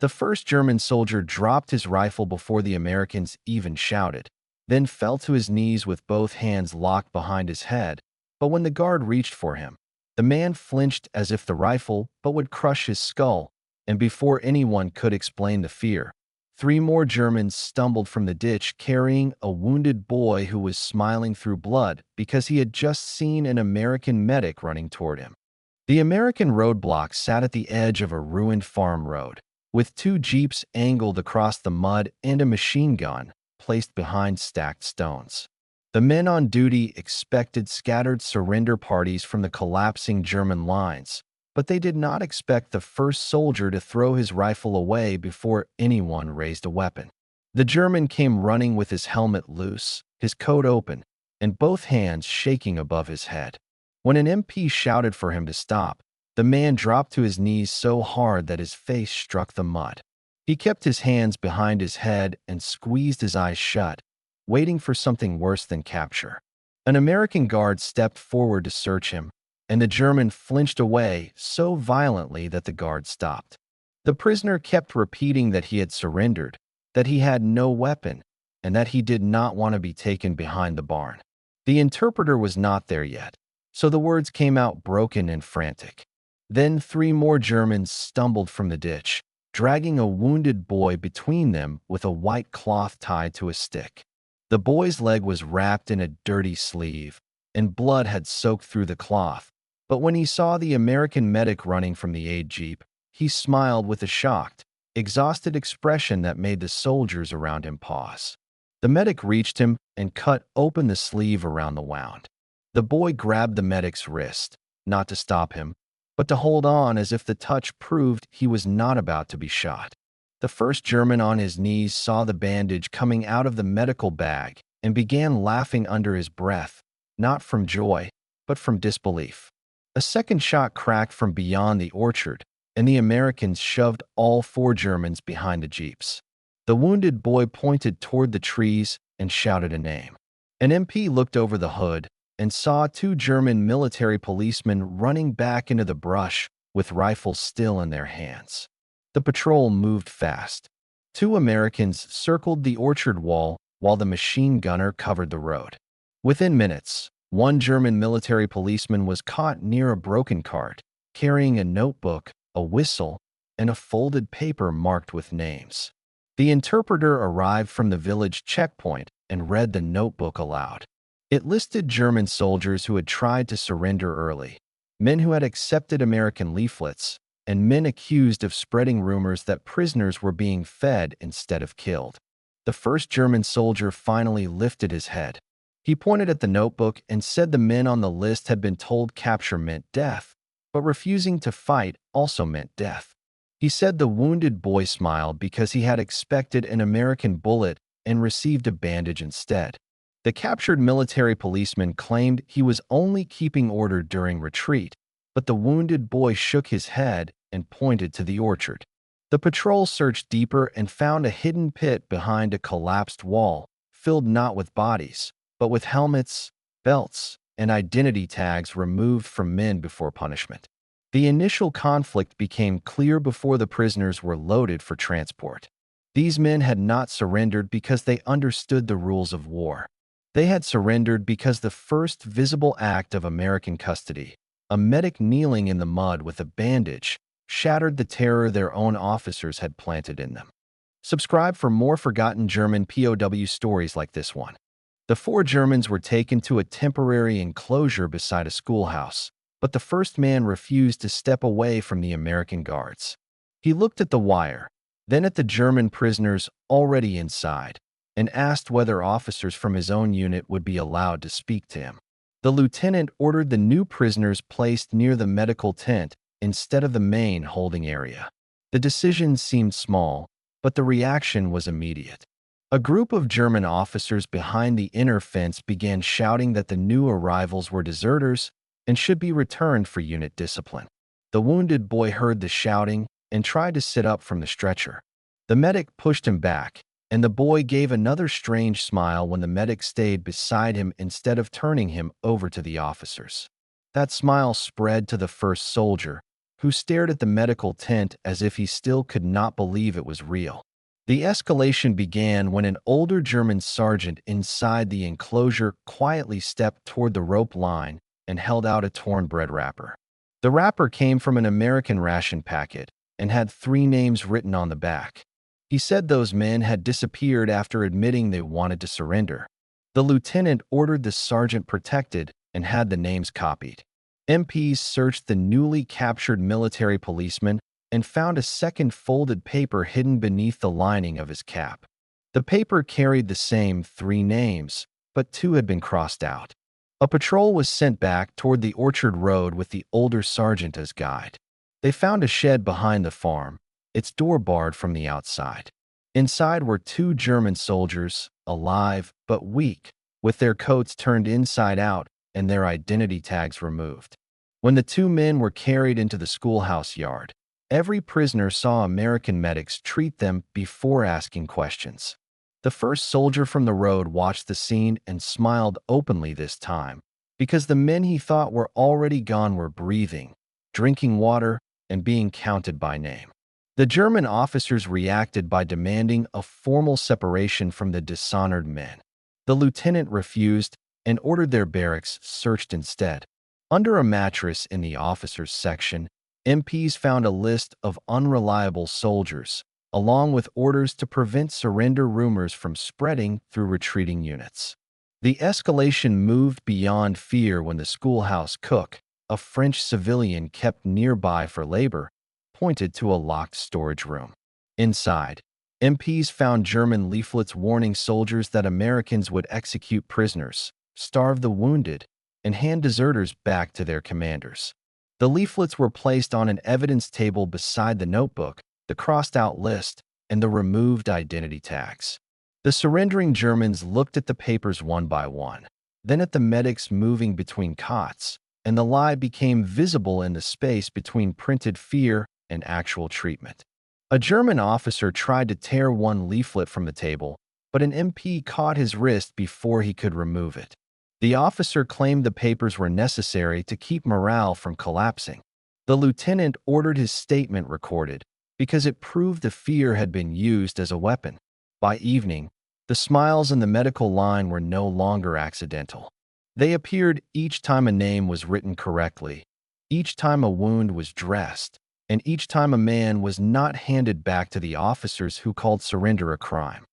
The first German soldier dropped his rifle before the Americans even shouted, then fell to his knees with both hands locked behind his head. But when the guard reached for him, the man flinched as if the rifle would crush his skull, and before anyone could explain the fear, 3 more Germans stumbled from the ditch carrying a wounded boy who was smiling through blood because he had just seen an American medic running toward him. The American roadblock sat at the edge of a ruined farm road, with 2 jeeps angled across the mud and a machine gun placed behind stacked stones. The men on duty expected scattered surrender parties from the collapsing German lines, but they did not expect the first soldier to throw his rifle away before anyone raised a weapon. The German came running with his helmet loose, his coat open, and both hands shaking above his head. When an MP shouted for him to stop, the man dropped to his knees so hard that his face struck the mud. He kept his hands behind his head and squeezed his eyes shut, waiting for something worse than capture. An American guard stepped forward to search him, and the German flinched away so violently that the guard stopped. The prisoner kept repeating that he had surrendered, that he had no weapon, and that he did not want to be taken behind the barn. The interpreter was not there yet, so the words came out broken and frantic. Then 3 more Germans stumbled from the ditch, dragging a wounded boy between them with a white cloth tied to a stick. The boy's leg was wrapped in a dirty sleeve, and blood had soaked through the cloth. But when he saw the American medic running from the aid jeep, he smiled with a shocked, exhausted expression that made the soldiers around him pause. The medic reached him and cut open the sleeve around the wound. The boy grabbed the medic's wrist, not to stop him, but to hold on as if the touch proved he was not about to be shot. The first German on his knees saw the bandage coming out of the medical bag and began laughing under his breath, not from joy, but from disbelief. A second shot cracked from beyond the orchard, and the Americans shoved all 4 Germans behind the jeeps. The wounded boy pointed toward the trees and shouted a name. An MP looked over the hood and saw 2 German military policemen running back into the brush with rifles still in their hands. The patrol moved fast. 2 Americans circled the orchard wall while the machine gunner covered the road. Within minutes, 1 German military policeman was caught near a broken cart, carrying a notebook, a whistle, and a folded paper marked with names. The interpreter arrived from the village checkpoint and read the notebook aloud. It listed German soldiers who had tried to surrender early, men who had accepted American leaflets, and men accused of spreading rumors that prisoners were being fed instead of killed. The first German soldier finally lifted his head. He pointed at the notebook and said the men on the list had been told capture meant death, but refusing to fight also meant death. He said the wounded boy smiled because he had expected an American bullet and received a bandage instead. The captured military policeman claimed he was only keeping order during retreat, but the wounded boy shook his head and pointed to the orchard. The patrol searched deeper and found a hidden pit behind a collapsed wall, filled not with bodies, but with helmets, belts, and identity tags removed from men before punishment. The initial conflict became clear before the prisoners were loaded for transport. These men had not surrendered because they understood the rules of war. They had surrendered because the first visible act of American custody, a medic kneeling in the mud with a bandage, shattered the terror their own officers had planted in them. Subscribe for more forgotten German POW stories like this one. The 4 Germans were taken to a temporary enclosure beside a schoolhouse, but the first man refused to step away from the American guards. He looked at the wire, then at the German prisoners already inside, and asked whether officers from his own unit would be allowed to speak to him. The lieutenant ordered the new prisoners placed near the medical tent instead of the main holding area. The decision seemed small, but the reaction was immediate. A group of German officers behind the inner fence began shouting that the new arrivals were deserters and should be returned for unit discipline. The wounded boy heard the shouting and tried to sit up from the stretcher. The medic pushed him back, and the boy gave another strange smile when the medic stayed beside him instead of turning him over to the officers. That smile spread to the first soldier, who stared at the medical tent as if he still could not believe it was real. The escalation began when an older German sergeant inside the enclosure quietly stepped toward the rope line and held out a torn bread wrapper. The wrapper came from an American ration packet and had 3 names written on the back. He said those men had disappeared after admitting they wanted to surrender. The lieutenant ordered the sergeant protected and had the names copied. MPs searched the newly captured military policeman and found a second folded paper hidden beneath the lining of his cap. The paper carried the same 3 names, but 2 had been crossed out. A patrol was sent back toward the Orchard Road with the older sergeant as guide. They found a shed behind the farm, its door barred from the outside. Inside were 2 German soldiers, alive but weak, with their coats turned inside out and their identity tags removed. When the 2 men were carried into the schoolhouse yard, every prisoner saw American medics treat them before asking questions. The first soldier from the road watched the scene and smiled openly this time, because the men he thought were already gone were breathing, drinking water, and being counted by name. The German officers reacted by demanding a formal separation from the dishonored men. The lieutenant refused and ordered their barracks searched instead. Under a mattress in the officers' section, MPs found a list of unreliable soldiers, along with orders to prevent surrender rumors from spreading through retreating units. The escalation moved beyond fear when the schoolhouse cook, a French civilian kept nearby for labor, pointed to a locked storage room. Inside, MPs found German leaflets warning soldiers that Americans would execute prisoners, starve the wounded, and hand deserters back to their commanders. The leaflets were placed on an evidence table beside the notebook, the crossed-out list, and the removed identity tags. The surrendering Germans looked at the papers one by one, then at the medics moving between cots, and the lie became visible in the space between printed fear and actual treatment. A German officer tried to tear one leaflet from the table, but an MP caught his wrist before he could remove it. The officer claimed the papers were necessary to keep morale from collapsing. The lieutenant ordered his statement recorded because it proved the fear had been used as a weapon. By evening, the smiles in the medical line were no longer accidental. They appeared each time a name was written correctly, each time a wound was dressed, and each time a man was not handed back to the officers who called surrender a crime.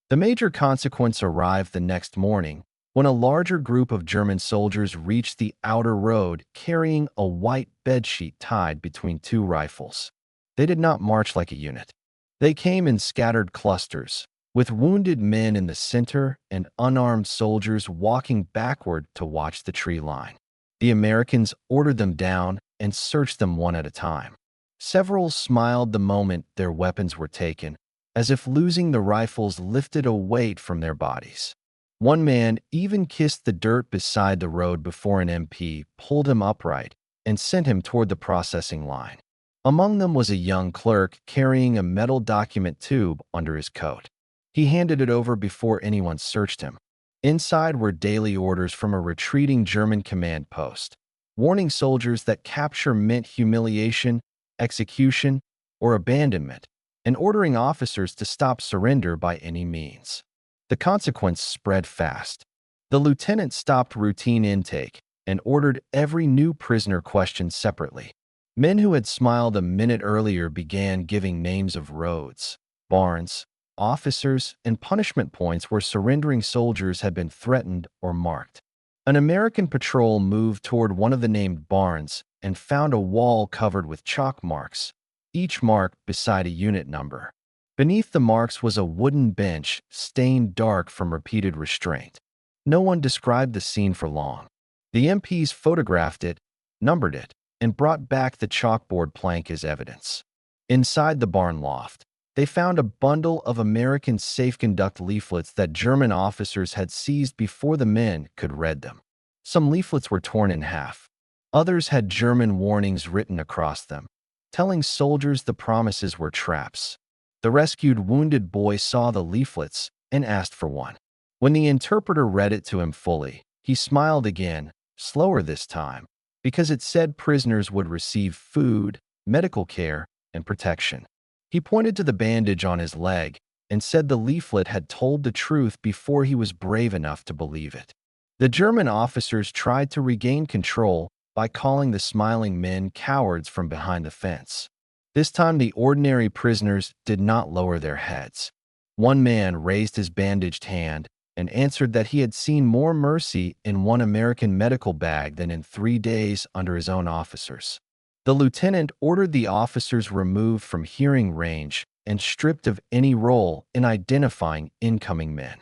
The major consequence arrived the next morning when a larger group of German soldiers reached the outer road carrying a white bedsheet tied between 2 rifles. They did not march like a unit. They came in scattered clusters, with wounded men in the center and unarmed soldiers walking backward to watch the tree line. The Americans ordered them down and searched them one at a time. Several smiled the moment their weapons were taken, as if losing the rifles lifted a weight from their bodies. One man even kissed the dirt beside the road before an MP pulled him upright and sent him toward the processing line. Among them was a young clerk carrying a metal document tube under his coat. He handed it over before anyone searched him. Inside were daily orders from a retreating German command post, warning soldiers that capture meant humiliation, execution, or abandonment, and ordering officers to stop surrender by any means. The consequence spread fast. The lieutenant stopped routine intake and ordered every new prisoner questioned separately. Men who had smiled a minute earlier began giving names of roads, barns, officers, and punishment points where surrendering soldiers had been threatened or marked. An American patrol moved toward one of the named barns and found a wall covered with chalk marks, each mark beside a unit number. Beneath the marks was a wooden bench stained dark from repeated restraint. No one described the scene for long. The MPs photographed it, numbered it, and brought back the chalkboard plank as evidence. Inside the barn loft, they found a bundle of American safe conduct leaflets that German officers had seized before the men could read them. Some leaflets were torn in half. Others had German warnings written across them, telling soldiers the promises were traps. The rescued wounded boy saw the leaflets and asked for one. When the interpreter read it to him fully, he smiled again, slower this time, because it said prisoners would receive food, medical care, and protection. He pointed to the bandage on his leg and said the leaflet had told the truth before he was brave enough to believe it. The German officers tried to regain control by calling the smiling men cowards from behind the fence. This time, the ordinary prisoners did not lower their heads. One man raised his bandaged hand and answered that he had seen more mercy in one American medical bag than in 3 days under his own officers. The lieutenant ordered the officers removed from hearing range and stripped of any role in identifying incoming men.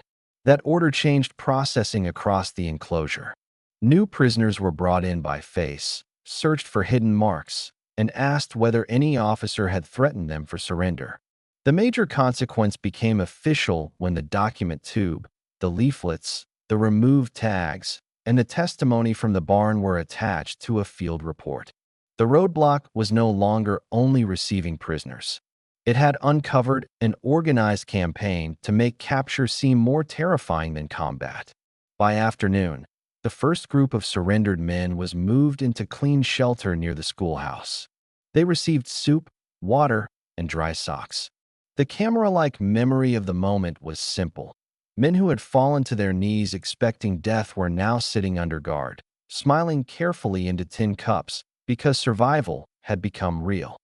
That order changed processing across the enclosure. New prisoners were brought in by face, searched for hidden marks, and asked whether any officer had threatened them for surrender. The major consequence became official when the document tube, the leaflets, the removed tags, and the testimony from the barn were attached to a field report. The roadblock was no longer only receiving prisoners. It had uncovered an organized campaign to make capture seem more terrifying than combat. By afternoon, the first group of surrendered men was moved into clean shelter near the schoolhouse. They received soup, water, and dry socks. The camera-like memory of the moment was simple. Men who had fallen to their knees expecting death were now sitting under guard, smiling carefully into tin cups because survival had become real.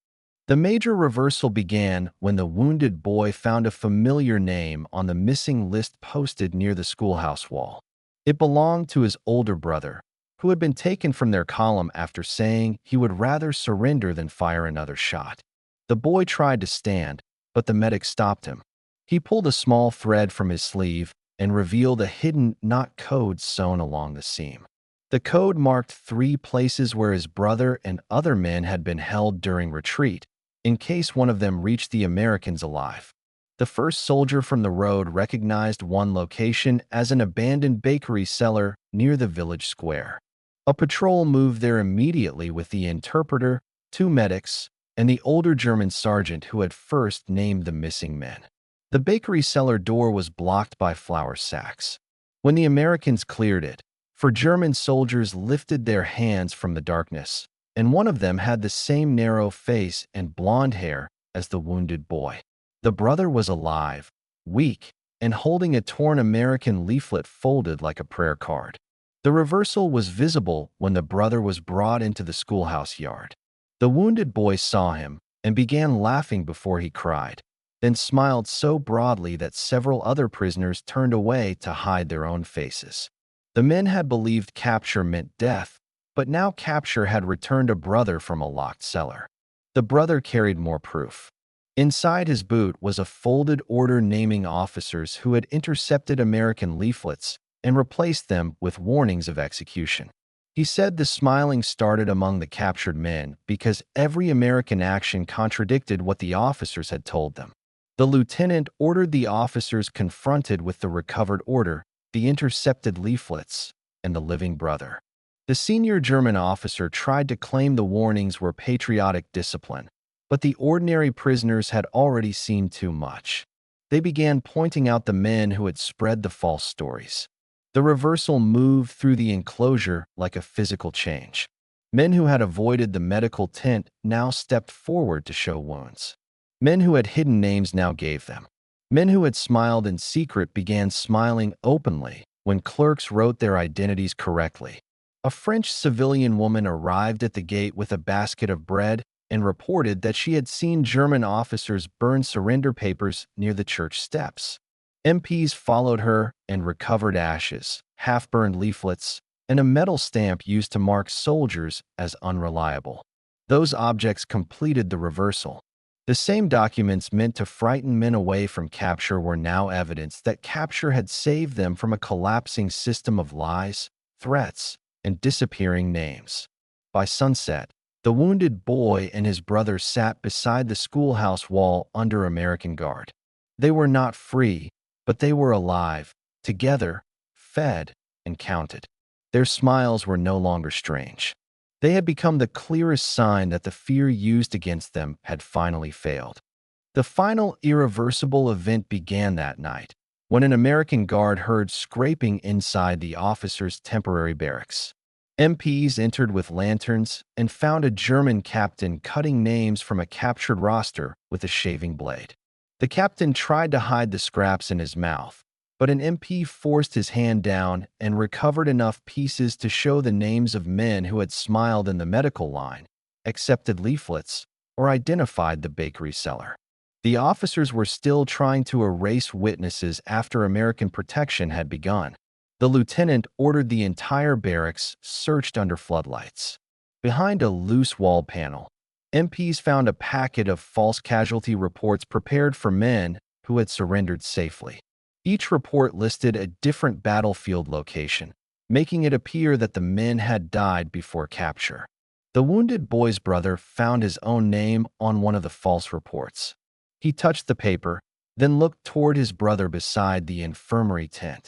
The major reversal began when the wounded boy found a familiar name on the missing list posted near the schoolhouse wall. It belonged to his older brother, who had been taken from their column after saying he would rather surrender than fire another shot. The boy tried to stand, but the medic stopped him. He pulled a small thread from his sleeve and revealed a hidden knot code sewn along the seam. The code marked 3 places where his brother and other men had been held during retreat, in case one of them reached the Americans alive. The first soldier from the road recognized one location as an abandoned bakery cellar near the village square. A patrol moved there immediately with the interpreter, 2 medics, and the older German sergeant who had first named the missing men. The bakery cellar door was blocked by flour sacks. When the Americans cleared it, 4 German soldiers lifted their hands from the darkness, and one of them had the same narrow face and blonde hair as the wounded boy. The brother was alive, weak, and holding a torn American leaflet folded like a prayer card. The reversal was visible when the brother was brought into the schoolhouse yard. The wounded boy saw him and began laughing before he cried, then smiled so broadly that several other prisoners turned away to hide their own faces. The men had believed capture meant death, but now capture had returned a brother from a locked cellar. The brother carried more proof. Inside his boot was a folded order naming officers who had intercepted American leaflets and replaced them with warnings of execution. He said the smiling started among the captured men because every American action contradicted what the officers had told them. The lieutenant ordered the officers confronted with the recovered order, the intercepted leaflets, and the living brother. The senior German officer tried to claim the warnings were patriotic discipline, but the ordinary prisoners had already seen too much. They began pointing out the men who had spread the false stories. The reversal moved through the enclosure like a physical change. Men who had avoided the medical tent now stepped forward to show wounds. Men who had hidden names now gave them. Men who had smiled in secret began smiling openly when clerks wrote their identities correctly. A French civilian woman arrived at the gate with a basket of bread and reported that she had seen German officers burn surrender papers near the church steps. MPs followed her and recovered ashes, half-burned leaflets, and a metal stamp used to mark soldiers as unreliable. Those objects completed the reversal. The same documents meant to frighten men away from capture were now evidence that capture had saved them from a collapsing system of lies, threats, and disappearing names. By sunset, the wounded boy and his brother sat beside the schoolhouse wall under American guard. They were not free, but they were alive, together, fed, and counted. Their smiles were no longer strange. They had become the clearest sign that the fear used against them had finally failed. The final irreversible event began that night, when an American guard heard scraping inside the officers' temporary barracks. MPs entered with lanterns and found a German captain cutting names from a captured roster with a shaving blade. The captain tried to hide the scraps in his mouth, but an MP forced his hand down and recovered enough pieces to show the names of men who had smiled in the medical line, accepted leaflets, or identified the bakery seller. The officers were still trying to erase witnesses after American protection had begun. The lieutenant ordered the entire barracks searched under floodlights. Behind a loose wall panel, MPs found a packet of false casualty reports prepared for men who had surrendered safely. Each report listed a different battlefield location, making it appear that the men had died before capture. The wounded boy's brother found his own name on one of the false reports. He touched the paper, then looked toward his brother beside the infirmary tent.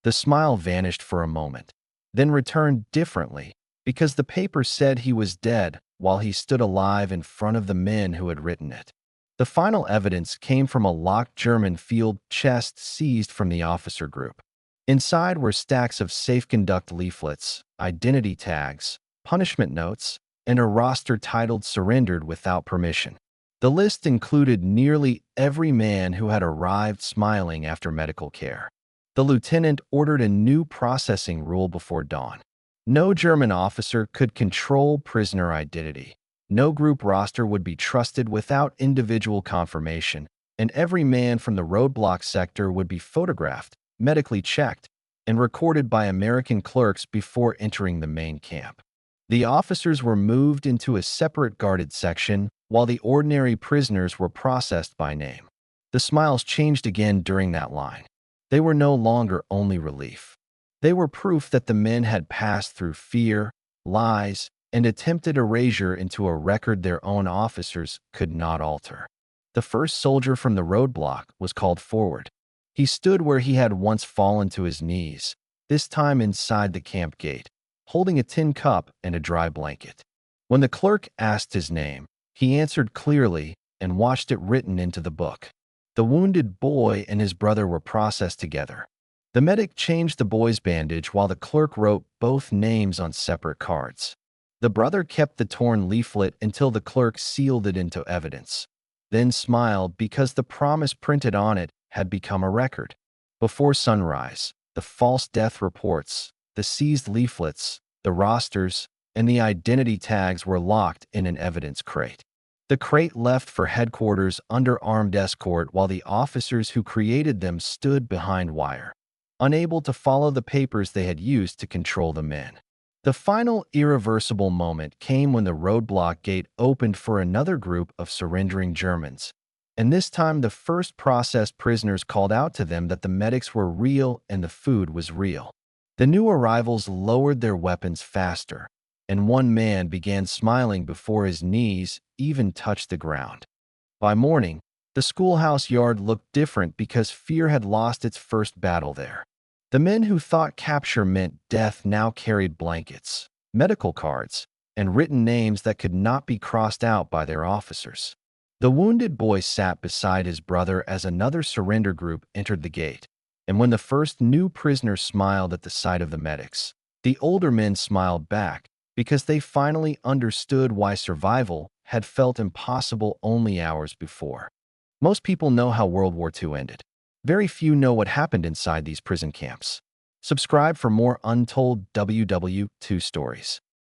The smile vanished for a moment, then returned differently because the paper said he was dead while he stood alive in front of the men who had written it. The final evidence came from a locked German field chest seized from the officer group. Inside were stacks of safe conduct leaflets, identity tags, punishment notes, and a roster titled "Surrendered Without Permission." The list included nearly every man who had arrived smiling after medical care. The lieutenant ordered a new processing rule before dawn. No German officer could control prisoner identity. No group roster would be trusted without individual confirmation, and every man from the roadblock sector would be photographed, medically checked, and recorded by American clerks before entering the main camp. The officers were moved into a separate guarded section, while the ordinary prisoners were processed by name. The smiles changed again during that line. They were no longer only relief. They were proof that the men had passed through fear, lies, and attempted erasure into a record their own officers could not alter. The first soldier from the roadblock was called forward. He stood where he had once fallen to his knees, this time inside the camp gate, holding a tin cup and a dry blanket. When the clerk asked his name, he answered clearly and watched it written into the book. The wounded boy and his brother were processed together. The medic changed the boy's bandage while the clerk wrote both names on separate cards. The brother kept the torn leaflet until the clerk sealed it into evidence, then smiled because the promise printed on it had become a record. Before sunrise, the false death reports, the seized leaflets, the rosters, and the identity tags were locked in an evidence crate. The crate left for headquarters under armed escort while the officers who created them stood behind wire, unable to follow the papers they had used to control the men. The final irreversible moment came when the roadblock gate opened for another group of surrendering Germans, and this time the first processed prisoners called out to them that the medics were real and the food was real. The new arrivals lowered their weapons faster, and one man began smiling before his knees even touched the ground. By morning, the schoolhouse yard looked different because fear had lost its first battle there. The men who thought capture meant death now carried blankets, medical cards, and written names that could not be crossed out by their officers. The wounded boy sat beside his brother as another surrender group entered the gate, and when the first new prisoner smiled at the sight of the medics, the older men smiled back because they finally understood why survival had felt impossible only hours before. Most people know how World War II ended. Very few know what happened inside these prison camps. Subscribe for more untold WW2 stories.